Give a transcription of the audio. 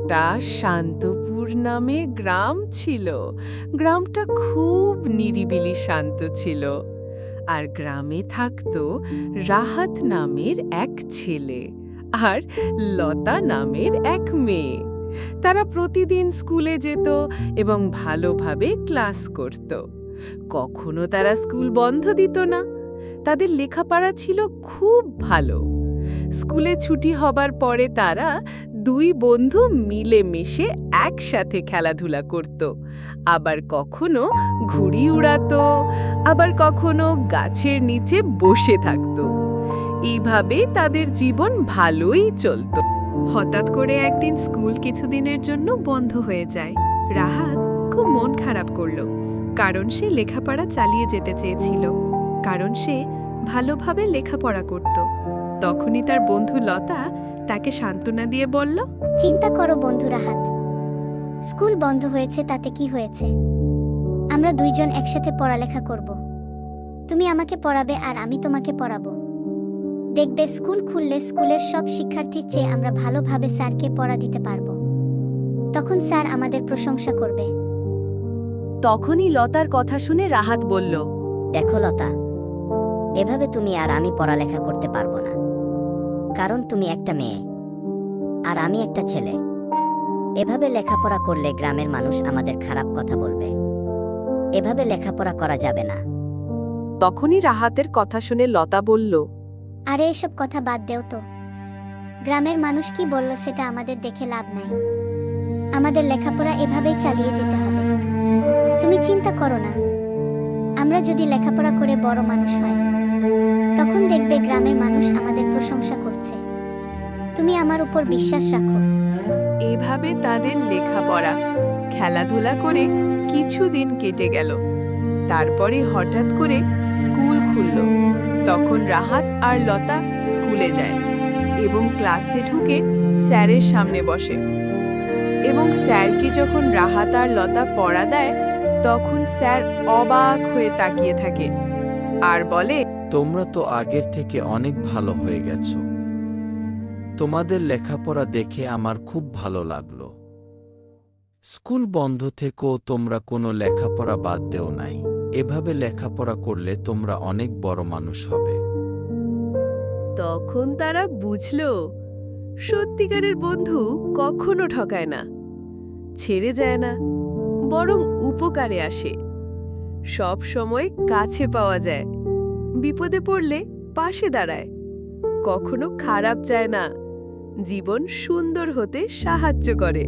একটা শান্তপুর নামে গ্রাম ছিল। গ্রামটা খুব নিরিবিলি শান্ত ছিল। আর গ্রামে থাকতো রাহাত নামের এক ছেলে আর লতা নামের এক মেয়ে। তারা প্রতিদিন স্কুলে যেত এবং ভালোভাবে ক্লাস করত। কখনো তারা স্কুল বন্ধ দিত না। তাদের লেখাপড়া ছিল খুব ভালো। স্কুলে ছুটি হবার পরে তারা দুই বন্ধু মিলেমিশে একসাথে খেলাধুলা করত। আবার কখনো ঘুড়ি উড়াতো, আবার কখনো গাছের নিচে বসে থাকত। এইভাবে তাদের জীবন ভালোই চলত। হঠাৎ করে একদিন স্কুল কিছুদিনের জন্য বন্ধ হয়ে যায়। রাহাত খুব মন খারাপ করল, কারণ সে লেখাপড়া চালিয়ে যেতে চেয়েছিল, কারণ সে ভালোভাবে লেখাপড়া করত। তখনই তার বন্ধু লতা তাকে সান্ত্বনা দিয়ে বলল, চিন্তা করো বন্ধু রাহাত, স্কুল বন্ধ হয়েছে তাতে কি হয়েছে? আমরা দুইজন একসাথে পড়ালেখা করব। তুমি আমাকে পড়াবে আর আমি তোমাকে পড়াবো। দেখবে স্কুল খুললে স্কুলের সব শিক্ষার্থীর চেয়ে আমরা ভালোভাবে স্যারকে পড়া দিতে পারবো। তখন স্যার আমাদের প্রশংসা করবে। তখনই লতার কথা শুনে রাহাত বলল, দেখো লতা, এভাবে তুমি আর আমি পড়ালেখা করতে পারবো না, কারণ তুমি একটা মেয়ে আর আমি একটা ছেলে। এভাবে লেখাপড়া করলে গ্রামের মানুষ আমাদের খারাপ কথা বলবে। এভাবে লেখাপড়া করা যাবে না। তখনই রাহাতের কথা শুনে লতা বলল, আরে এসব কথা বাদ দেও তো। গ্রামের মানুষ কি বলল সেটা আমাদের দেখে লাভ নাই। আমাদের লেখাপড়া এভাবেই চালিয়ে যেতে হবে। তুমি চিন্তা করো না, আমরা যদি লেখাপড়া করে বড় মানুষ হয়, তখন দেখবে গ্রামের মানুষ আমাদের প্রশংসা করছে। তুমি আমার উপর বিশ্বাস রাখো। এভাবে তাদের লেখাপড়া, খেলাধুলা করে কিছুদিন কেটে গেল। তারপরে হঠাৎ করে স্কুল খুলল। তখন রাহাত আর লতা স্কুলে যায় এবং ক্লাসে ঢুকে স্যারের সামনে বসে। এবং স্যারকে যখন রাহাত আর লতা পড়া দেয়, তখন স্যার অবাক হয়ে তাকিয়ে থাকে আর বলে, তোমরা তো আগের থেকে অনেক ভালো হয়ে গেছো। তোমাদের লেখাপড়া দেখে আমার খুব ভালো লাগলো। স্কুল বন্ধ থেকেও তোমরা কোনো লেখাপড়া বাদ দেও নাই। এভাবে লেখাপড়া করলে তোমরা অনেক বড় মানুষ হবে। তখন তারা বুঝল, সত্যিকারের বন্ধু কখনো ঠকায় না, ছেড়ে যায় না, বরং উপকারে আসে। সব সময় কাছে পাওয়া যায়, বিপদে পড়লে পাশে দাঁড়ায়, কখনো খারাপ চায় না, জীবন সুন্দর হতে সাহায্য করে।